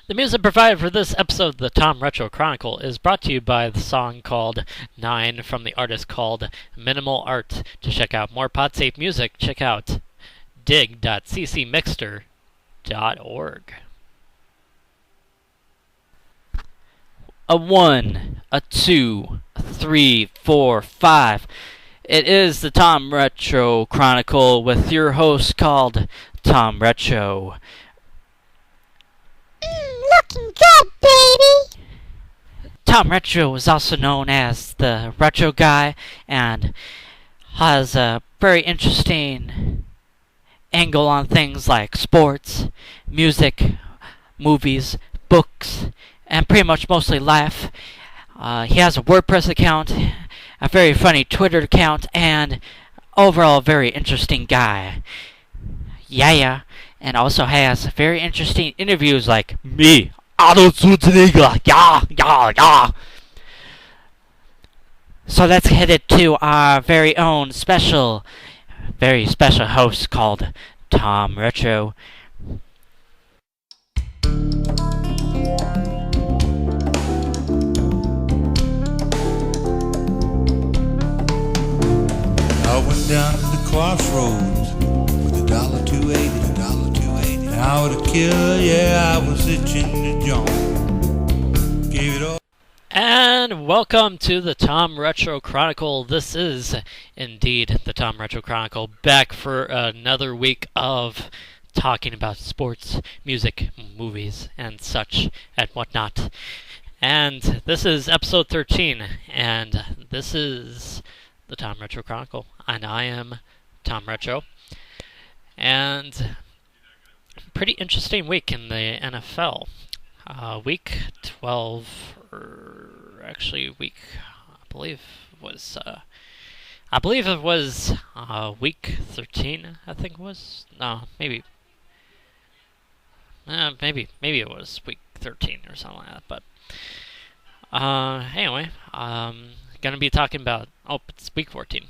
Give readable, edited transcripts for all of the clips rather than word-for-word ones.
The music provided for this episode of the Tom Retro Chronicle is brought to you by the song called Nine from the artist called Minimal Art. To check out more PodSafe music, check out dig.ccmixter.org. A 1, a 2, a 3, 4, 5. It is the Tom Retro Chronicle with your host called Tom Retro. Looking good, baby! Tom Retro is also known as the Retro Guy and has a very interesting angle on things like sports, music, movies, books, and pretty much mostly life. He has a WordPress account, a very funny Twitter account, and overall a very interesting guy. Yeah. And also has very interesting interviews like me, Arnold Schwarzenegger, yeah. So let's head it to our very own very special host called Tom Retro. I went down to the crossroads with $1.280. I would have killed, yeah, I was itching to jump. Gave it all. And welcome to the Tom Retro Chronicle. This is indeed the Tom Retro Chronicle, back for another week of talking about sports, music, movies, and such and whatnot. And this is episode 13, and this is the Tom Retro Chronicle, and I am Tom Retro. And pretty interesting week in the NFL. Week 12, or actually week, I believe it was week 13. I think it was. No, maybe it was week 13 or something like that. But anyway, gonna be talking about. Oh, it's week 14.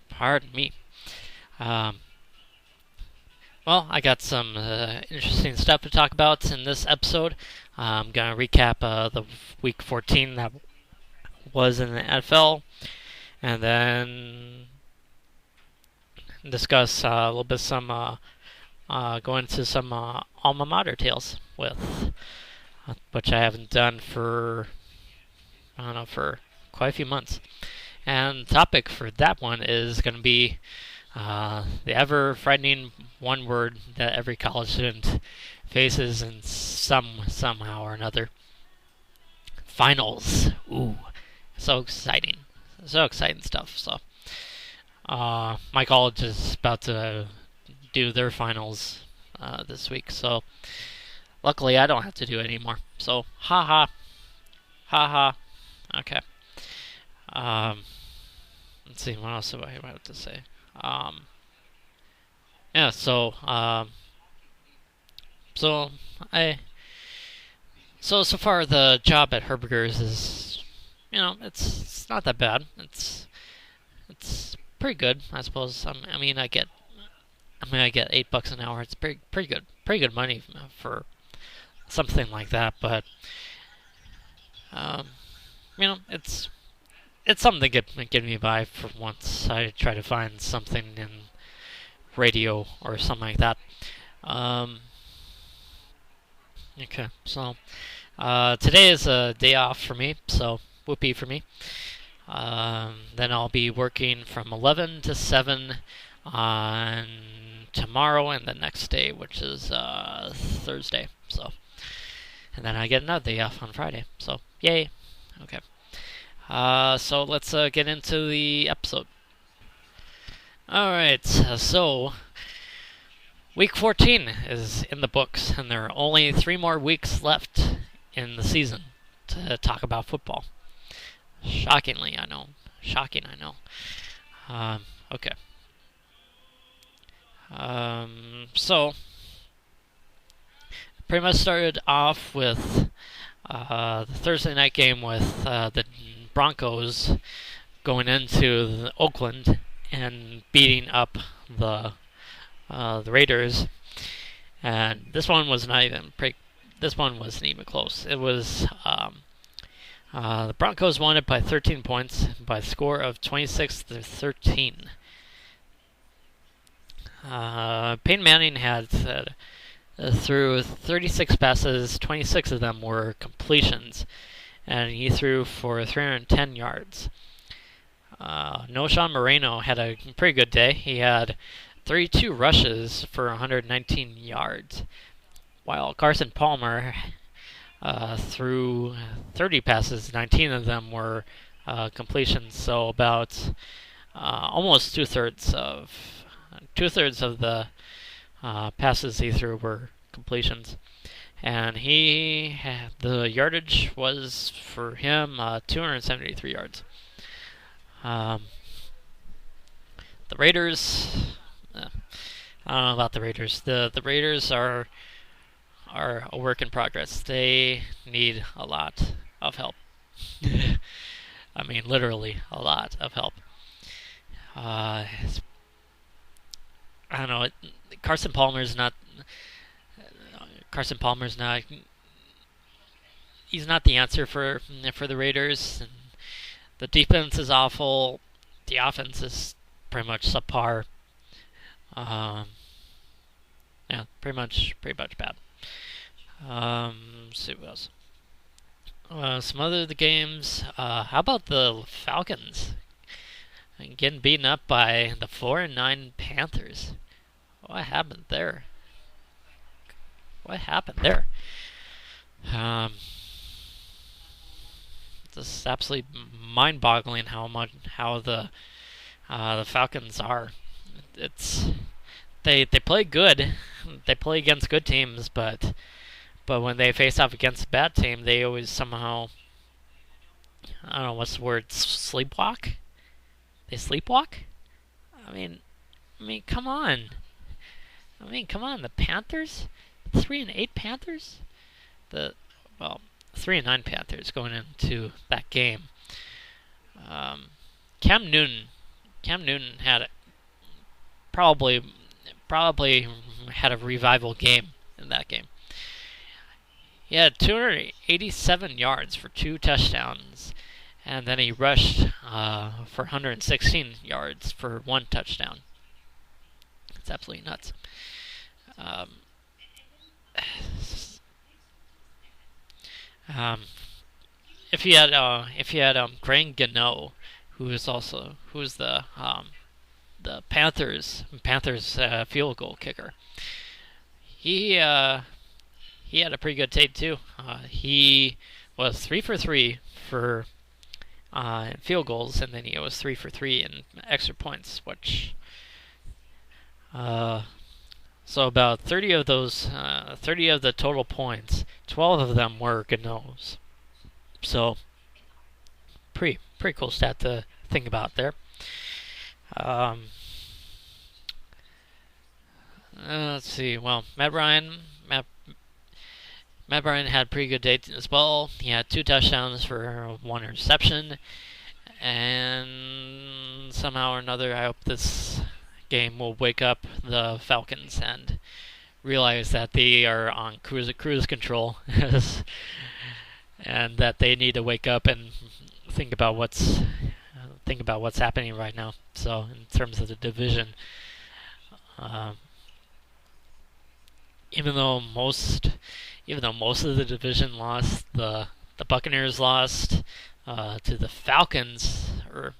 Pardon me. Well, I got some interesting stuff to talk about in this episode. I'm going to recap the Week 14 that was in the NFL, and then discuss a little bit go into some Alma Mater tales with, which I haven't done for quite a few months. And the topic for that one is going to be the ever-frightening one word that every college student faces in somehow or another. Finals. Ooh, so exciting. So exciting stuff. So, my college is about to do their finals this week, so luckily I don't have to do it anymore. So, ha ha. Okay. Let's see, what else do I have to say? So far the job at Herberger's is, it's not that bad. It's pretty good, I suppose. I mean, I get $8 an hour. It's pretty good money for something like that. But it's something to get me by for once. I try to find something in radio or something like that. Okay, so today is a day off for me, so whoopee for me. Then I'll be working from 11 to 7 on tomorrow and the next day, which is Thursday. So, and then I get another day off on Friday. So, yay. Okay. So let's get into the episode. Alright, so Week 14 is in the books, and there are only 3 more weeks left in the season to talk about football. Shockingly, I know. Okay. So, pretty much started off with the Thursday night game with the Broncos going into Oakland and beating up the Raiders. And this one was not even this one wasn't even close. It was the Broncos won it by 13 points by a score of 26-13. Peyton Manning had threw 36 passes, 26 of them were completions, and he threw for 310 yards. Noshawn Moreno had a pretty good day. He had 32 rushes for 119 yards, while Carson Palmer threw 30 passes, 19 of them were completions, so about almost two-thirds of the passes he threw were completions. And the yardage was for him 273 yards. The Raiders, I don't know about the Raiders. The Raiders are a work in progress. They need a lot of help. I mean, literally a lot of help. I don't know. Carson Palmer's not. He's not the answer for the Raiders. And the defense is awful. The offense is pretty much subpar. Yeah, pretty much bad. Let's see what else. Some other of the games. How about the Falcons getting beaten up by the 4-9 Panthers? What happened there? This is absolutely mind-boggling how the Falcons are. They play good. They play against good teams, but when they face off against a bad team, they always somehow, I don't know what's the word, sleepwalk. They sleepwalk. I mean, come on. The Panthers, 3-8 Panthers, 3-9 Panthers going into that game. Cam Newton had probably had a revival game in that game. He had 287 yards for 2 touchdowns, and then he rushed for 116 yards for 1 touchdown. It's absolutely nuts. If you had Greg Gano, who's the Panthers field goal kicker, he had a pretty good tape too. He was 3 for 3 for field goals, and then he was 3 for 3 in extra points, which so about 30 of those, 30 of the total points, 12 of them were Gano's. So pretty cool stat to think about there. Let's see. Well, Matt Ryan had a pretty good day as well. He had 2 touchdowns for 1 interception, and somehow or another, I hope this game will wake up the Falcons and realize that they are on cruise control, and that they need to wake up and think about what's happening right now. So, in terms of the division, even though most of the division lost, the Buccaneers lost to the Falcons, or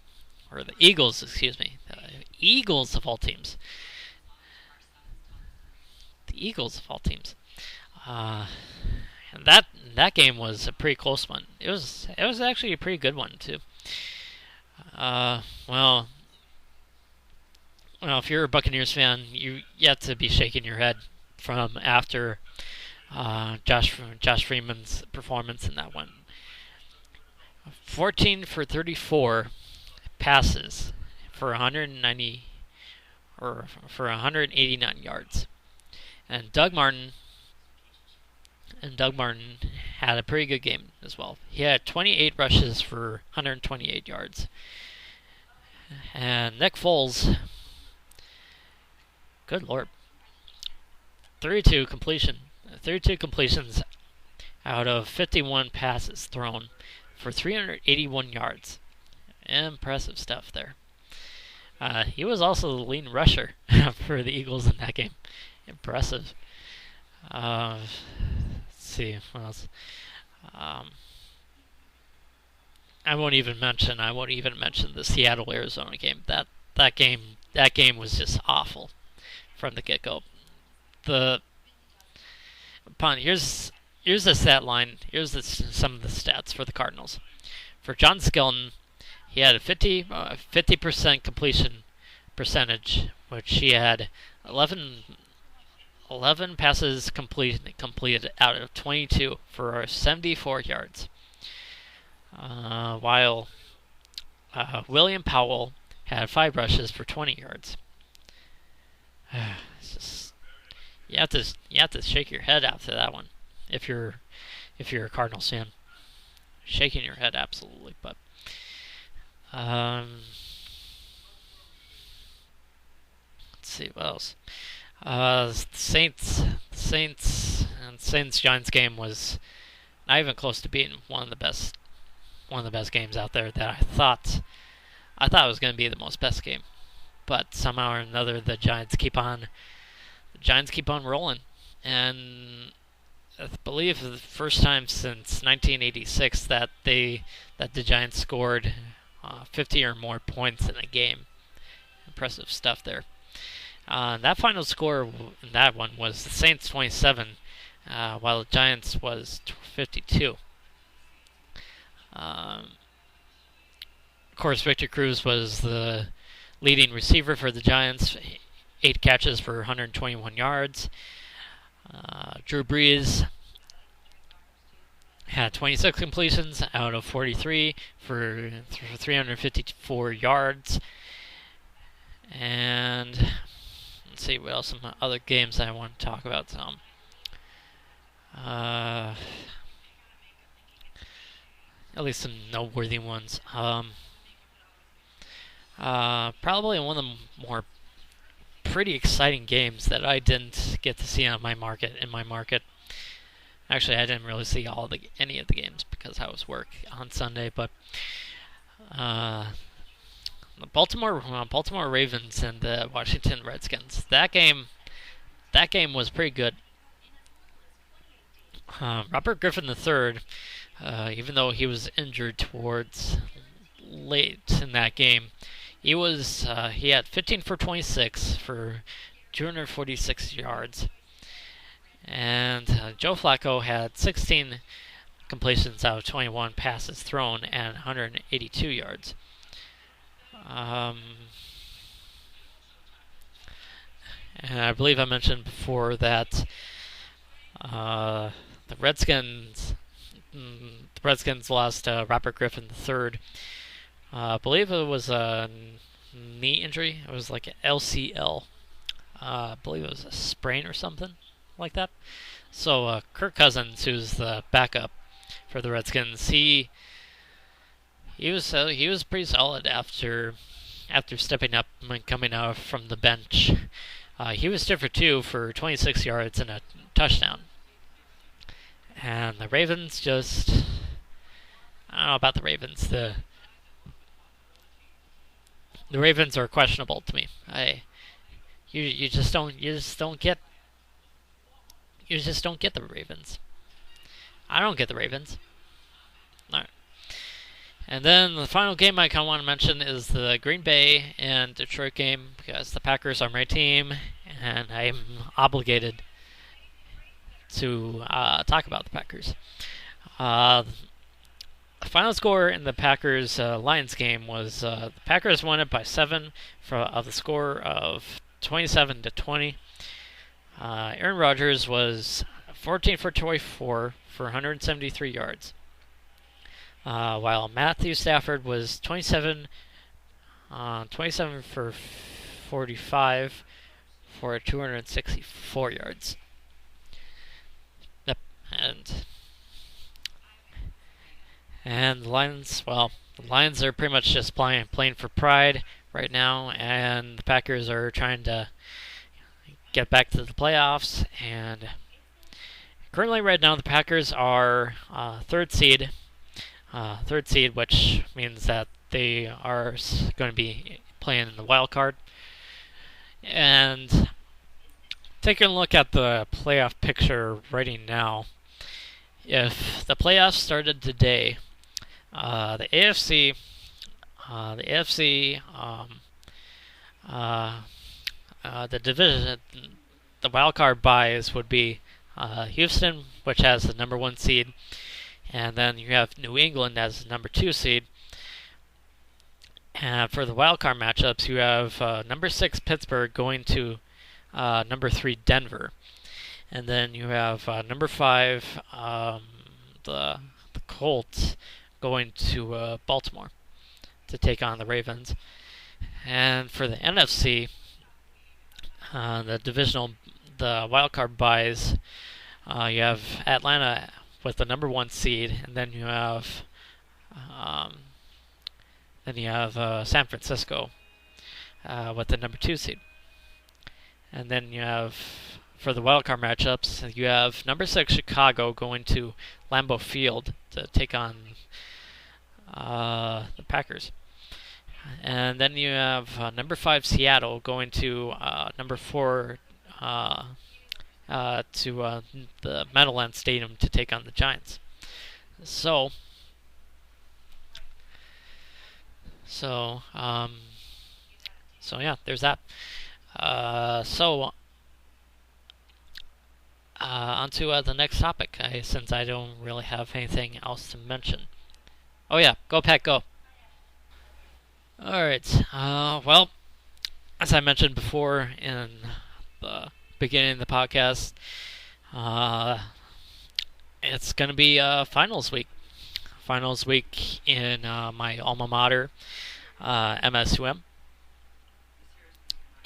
the Eagles, excuse me. The Eagles of all teams. And that game was a pretty close one. It was actually a pretty good one too. Well, if you're a Buccaneers fan, you have to be shaking your head from after Josh Freeman's performance in that one. 14 for 34 passes for 189 yards. And Doug Martin had a pretty good game as well. He had 28 rushes for 128 yards. And Nick Foles, good lord, 32 completions out of 51 passes thrown for 381 yards. Impressive stuff there. He was also the leading rusher for the Eagles in that game. Impressive. Let's see what else. I won't even mention the Seattle Arizona game. That game was just awful from the get-go. Here's the stat line. Here's some of the stats for the Cardinals. For John Skelton, he had a 50% completion percentage, which he had 11 passes completed out of 22 for 74 yards. While William Powell had 5 rushes for 20 yards. It's just, you have to shake your head after that one, if you're a Cardinals fan. Shaking your head, absolutely. But let's see what else. Saints Giants game was not even close to being one of the best games out there that I thought was going to be the best game. But somehow or another, the Giants keep on rolling, and I believe for the first time since 1986 that the Giants scored 50 or more points in a game. Impressive stuff there. That final score in that one was the Saints 27, while the Giants was 52. Of course, Victor Cruz was the leading receiver for the Giants, 8 catches for 121 yards. Drew Brees had 26 completions out of 43 for 354 yards. And let's see what else, some other games I want to talk about. At least some noteworthy ones. Probably one of the more pretty exciting games that I didn't get to see in my market. Actually, I didn't really see any of the games because I was work on Sunday. But the Baltimore Ravens and the Washington Redskins. That game was pretty good. Robert Griffin III, even though he was injured towards late in that game, he had 15 for 26 for 246 yards. And Joe Flacco had 16 completions out of 21 passes thrown and 182 yards. And I believe I mentioned before that the Redskins lost Robert Griffin III. I believe it was a knee injury. It was like an LCL. I believe it was a sprain or something like that. So Kirk Cousins, who's the backup for the Redskins, he was pretty solid after stepping up and coming out from the bench. He was 2 for 2 for 26 yards and a touchdown. And the Ravens I don't know about the Ravens. The Ravens are questionable to me. You just don't get the Ravens. I don't get the Ravens. All right. And then the final game I kind of want to mention is the Green Bay and Detroit game, because the Packers are my team, and I'm obligated to talk about the Packers. The final score in the Packers-Lions game was the Packers won it by 7 of the score of 27-20. Aaron Rodgers was 14 for 24 for 173 yards. While Matthew Stafford was 27 for 45 for 264 yards. Yep, and the Lions, the Lions are pretty much just playing for pride right now, and the Packers are trying to get back to the playoffs. And currently, right now, the Packers are third seed. Which means that they are going to be playing in the wild card. And taking a look at the playoff picture right now, if the playoffs started today, the AFC, the division, the wild card buys would be Houston, which has the number 1 seed, and then you have New England as the number 2 seed. And for the wild card matchups, you have number 6 Pittsburgh going to number 3 Denver, and then you have number 5 the Colts going to Baltimore to take on the Ravens. And for the NFC, the wild card buys, you have Atlanta with the number 1 seed, and then you have San Francisco with the number 2 seed. And then you have, for the wildcard matchups, you have number 6 Chicago going to Lambeau Field to take on the Packers. And then you have number 5 Seattle going to number 4 to the Meadowlands Stadium to take on the Giants. So yeah, there's that. On to the next topic, since I don't really have anything else to mention. Oh yeah, go Pack, go! Alright, well, as I mentioned before in the beginning of the podcast, it's going to be finals week. Finals week in my alma mater, MSUM.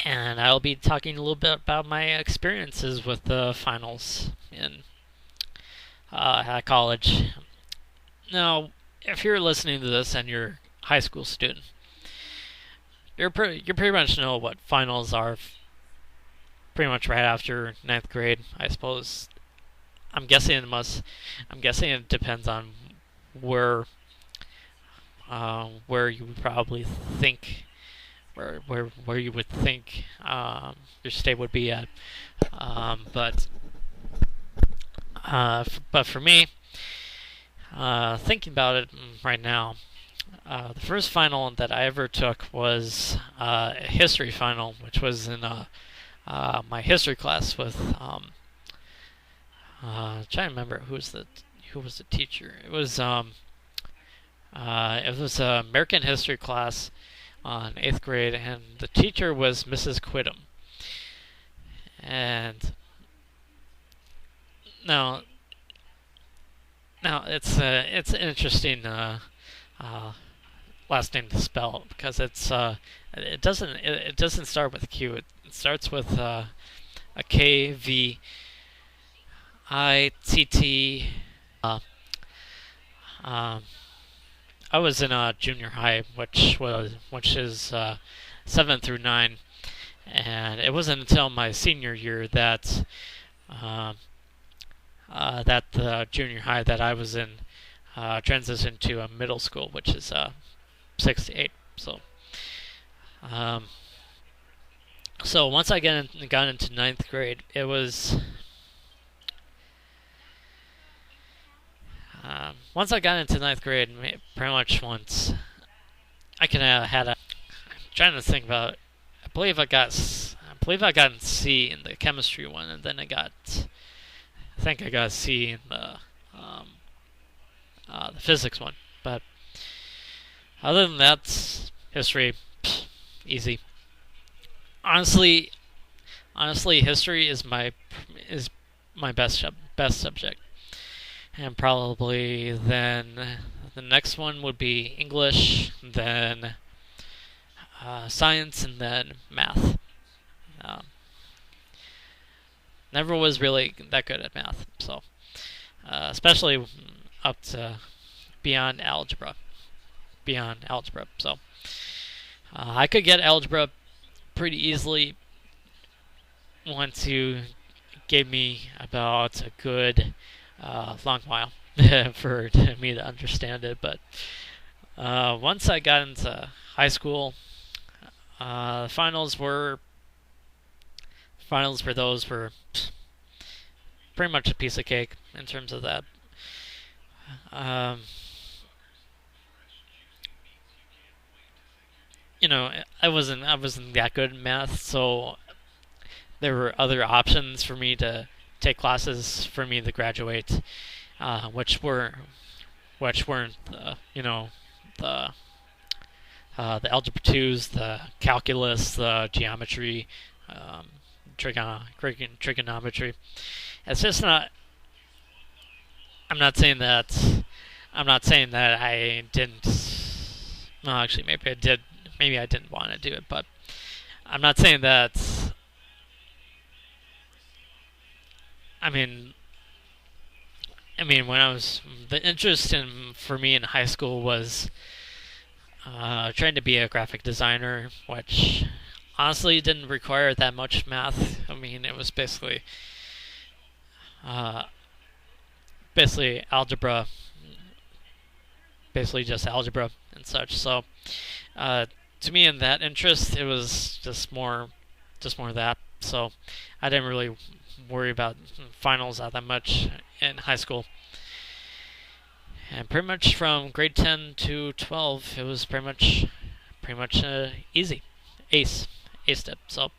And I'll be talking a little bit about my experiences with the finals in at college. Now, if you're listening to this and you're a high school student, you pretty much know what finals are. Pretty much right after 9th grade, I suppose. I'm guessing it depends on where you would probably think. Where you would think your state would be at, but for me, thinking about it right now, the first final that I ever took was a history final, which was in my history class with trying to remember who was the teacher. It was American history class on 8th grade, and the teacher was Mrs. Quidham. And now it's an interesting last name to spell, because it doesn't start with Q. It starts with a K V I T T. I was in a junior high, which is 7 through 9, and it wasn't until my senior year that the junior high that I was in transitioned to a middle school, which is 6 to 8. So once I got into 9th grade, it was. Once I got into 9th grade, pretty much once I could have had a. I'm trying to think about it. I believe I got an C in the chemistry one, and then I think I got a C in the physics one. But other than that, history, easy. Honestly, history is my best subject. And probably then the next one would be English, then science, and then math. Never was really that good at math, so especially up to beyond algebra. So I could get algebra pretty easily once you gave me about a good long while for me to understand it. But once I got into high school, finals for those were pretty much a piece of cake in terms of that. Um, I wasn't that good in math, so there were other options for me to take classes for me to graduate, which weren't the the algebra twos, the calculus, the geometry, um, trigonometry. It's just not. I'm not saying that. I'm not saying that I didn't. Well, actually, maybe I did. Maybe I didn't want to do it, but I'm not saying that. I mean, when I was the interest for me in high school was trying to be a graphic designer, which honestly didn't require that much math. I mean, it was uh, basically algebra, basically just algebra and such. So, to me, in that interest, it was just more of that. So, I didn't really worry about finals that much in high school. And pretty much from grade 10 to 12, it was pretty much easy, ace step. So,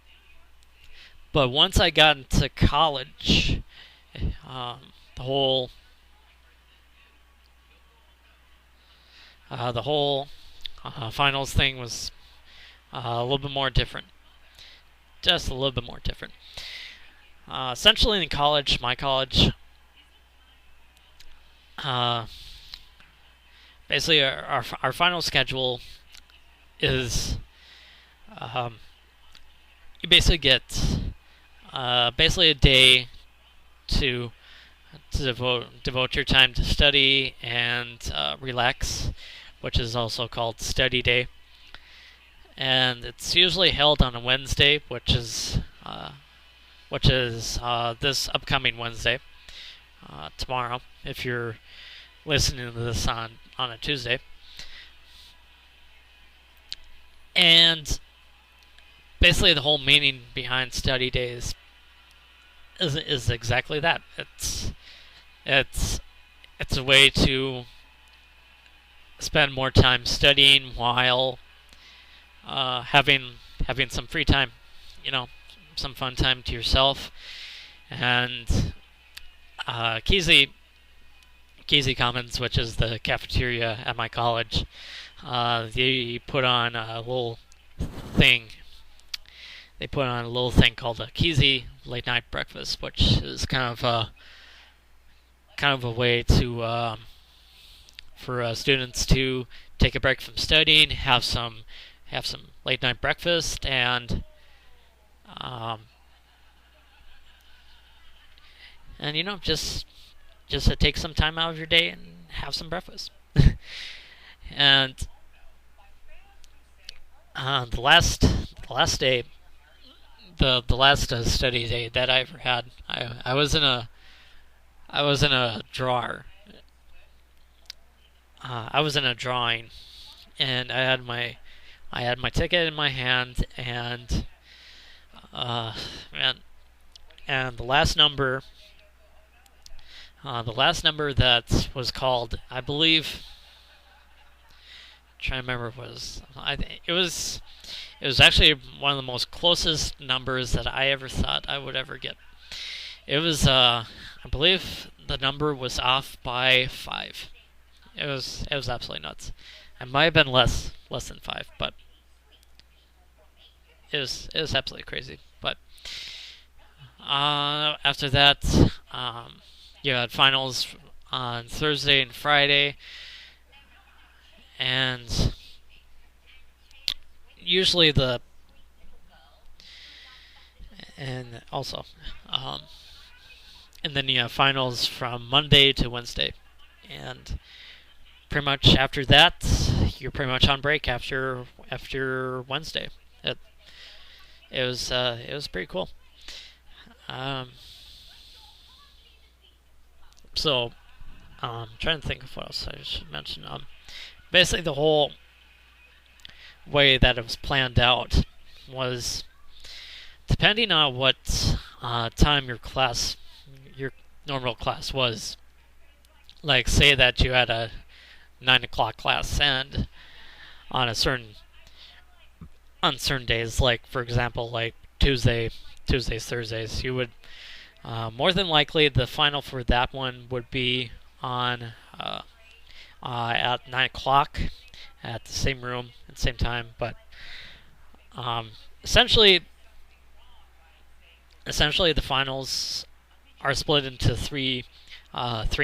but once I got into college, the whole finals thing was a little bit more different, just a little bit more different. Essentially, in college, my college, uh, basically our final schedule is you basically get basically a day to devote your time to study and relax, which is also called study day. And it's usually held on a Wednesday, which is this upcoming Wednesday, tomorrow, if you're listening to this on a Tuesday. And basically, the whole meaning behind study days is exactly that. It's a way to spend more time studying while having some free time, some fun time to yourself. And Keezy Commons, which is the cafeteria at my college, they put on a little thing. They put on a little thing called a Keezy late night breakfast, which is kind of a way to for students to take a break from studying, have some late night breakfast, and just to take some time out of your day and have some breakfast. And the last day, the last study day that I ever had, I was in a drawer. I was in a drawing, and I had my ticket in my hand, and and the last number that was called, I believe, trying to remember, it was actually one of the most closest numbers that I ever thought I would ever get. It was I believe the number was off by 5. It was absolutely nuts. It might have been less than 5, but it was absolutely crazy. But after that, you had finals on Thursday and Friday, and usually and also and then you have finals from Monday to Wednesday, and pretty much after that you're pretty much on break after Wednesday. It was pretty cool. So, trying to think of what else I should mention. Basically, the whole way that it was planned out was depending on what time your normal class was. Like, say that you had a 9 o'clock class, and on certain days, like for example, like Tuesdays, Thursdays, you would more than likely the final for that one would be on at 9 o'clock at the same room at the same time. But um, essentially, the finals are split into three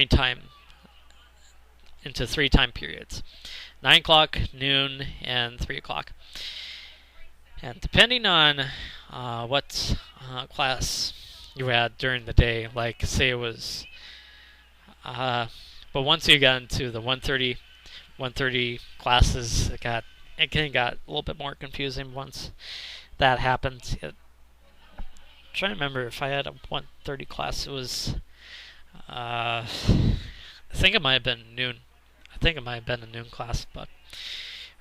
time periods: 9 o'clock, noon, and 3 o'clock. And depending on what class you had during the day, like say it was, but once you got into the 1:30 classes, it got a little bit more confusing once that happened. I'm trying to remember if I had a 1:30 class. It was, I think it might have been noon. I think it might have been a noon class,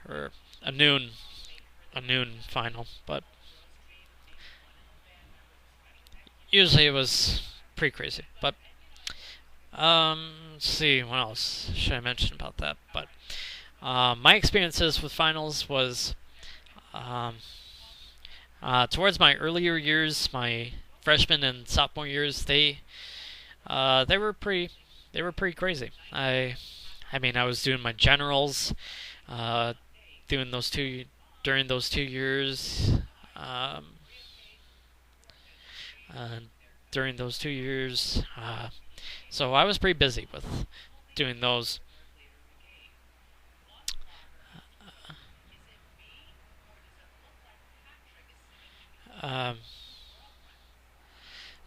or a noon final, but usually it was pretty crazy. But let's see, what else should I mention about that? But my experiences with finals was towards my earlier years, my freshman and sophomore years. They were pretty crazy. I mean, I was doing my generals, doing those during those 2 years. During those 2 years, so I was pretty busy with doing those.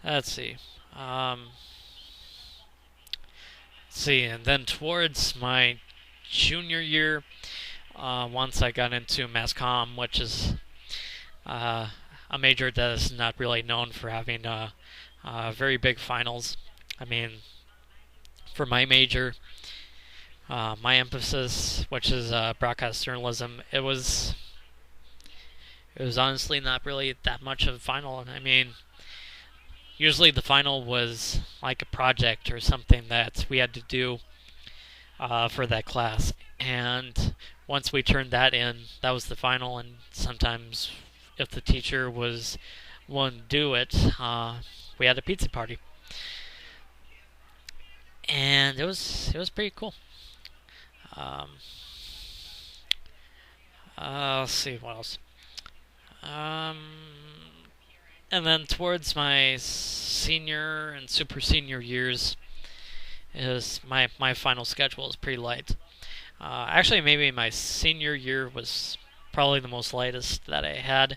Let's see. And then towards my junior year, once I got into mass comm, which is a major that is not really known for having very big finals. I mean, for my major, my emphasis, which is broadcast journalism, it was honestly not really that much of a final. I mean, usually the final was like a project or something that we had to do for that class, and once we turned that in, that was the final. And sometimes, if the teacher was willing to do it, we had a pizza party, and it was pretty cool. Let's see what else. And then towards my senior and super senior years, is my final schedule is pretty light. Actually, maybe my senior year was probably the most lightest that I had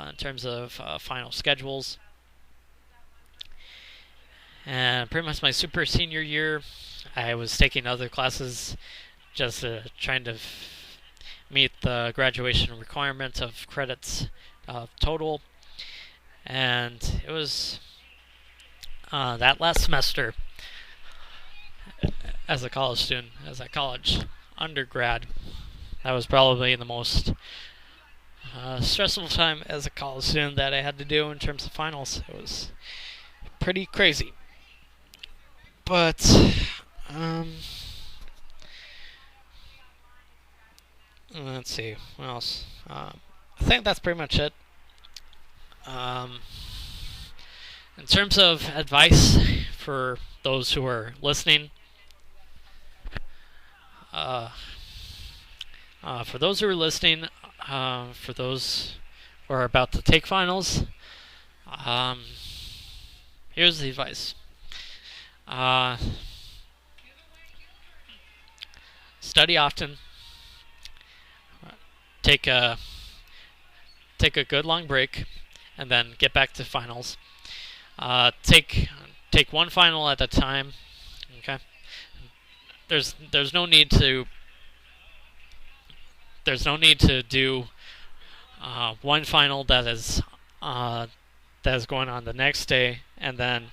in terms of final schedules. And pretty much my super senior year, I was taking other classes, just trying to meet the graduation requirement of credits total. And it was that last semester, as a college student, as a college undergrad, that was probably the most stressful time as a college student that I had to do in terms of finals. It was pretty crazy. But let's see, what else? I think that's pretty much it. In terms of advice for those who are listening, for those who are listening, for those who are about to take finals, here's the advice. Study often. Take a good long break, and then get back to finals. Take one final at a time. Okay. There's no need to do one final that is going on the next day, and then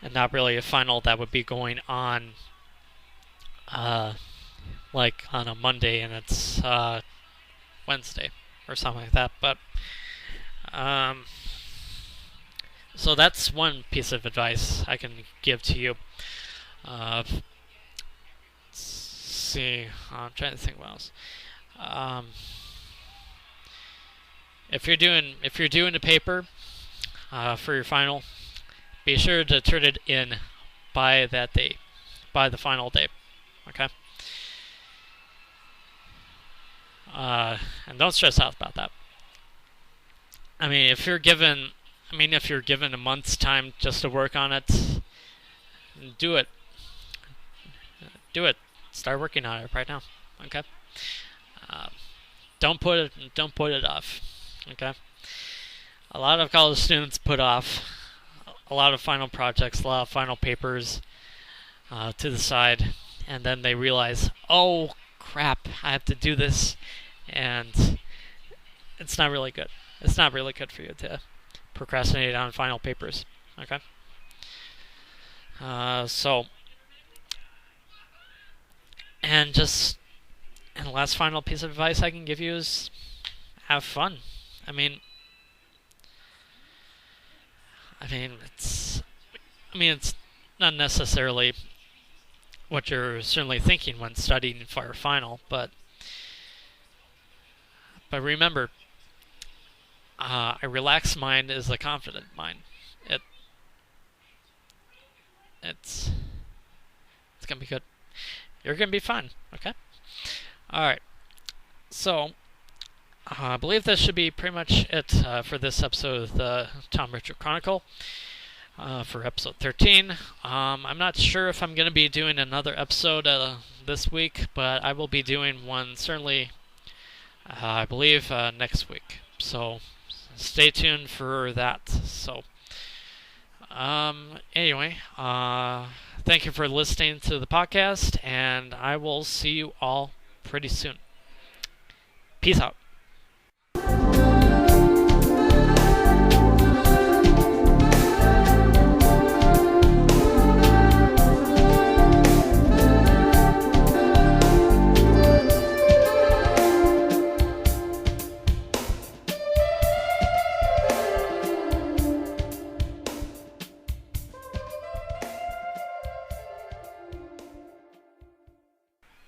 and not really a final that would be going on like on a Monday and it's Wednesday or something like that. But so that's one piece of advice I can give to you. Let's see, I'm trying to think what else. If you're doing a paper for your final, be sure to turn it in by that day, by the final day. Okay. And don't stress out about that. I mean, if you're given a month's time just to work on it, do it. Do it. Start working on it right now. Okay. Don't put it off. Okay. A lot of college students put off a lot of final projects, a lot of final papers to the side, and then they realize, oh crap, I have to do this, and it's not really good. It's not really good for you to procrastinate on final papers. Okay. And the last final piece of advice I can give you is have fun. I mean, it's not necessarily what you're certainly thinking when studying for a final, but remember, a relaxed mind is a confident mind. It's gonna be good. You're gonna be fine. Okay. All right. So I believe this should be pretty much it for this episode of the Tom Richard Chronicle. For episode 13. I'm not sure if I'm going to be doing another episode this week, but I will be doing one certainly, I believe, next week. So stay tuned for that. So anyway, thank you for listening to the podcast, and I will see you all pretty soon. Peace out.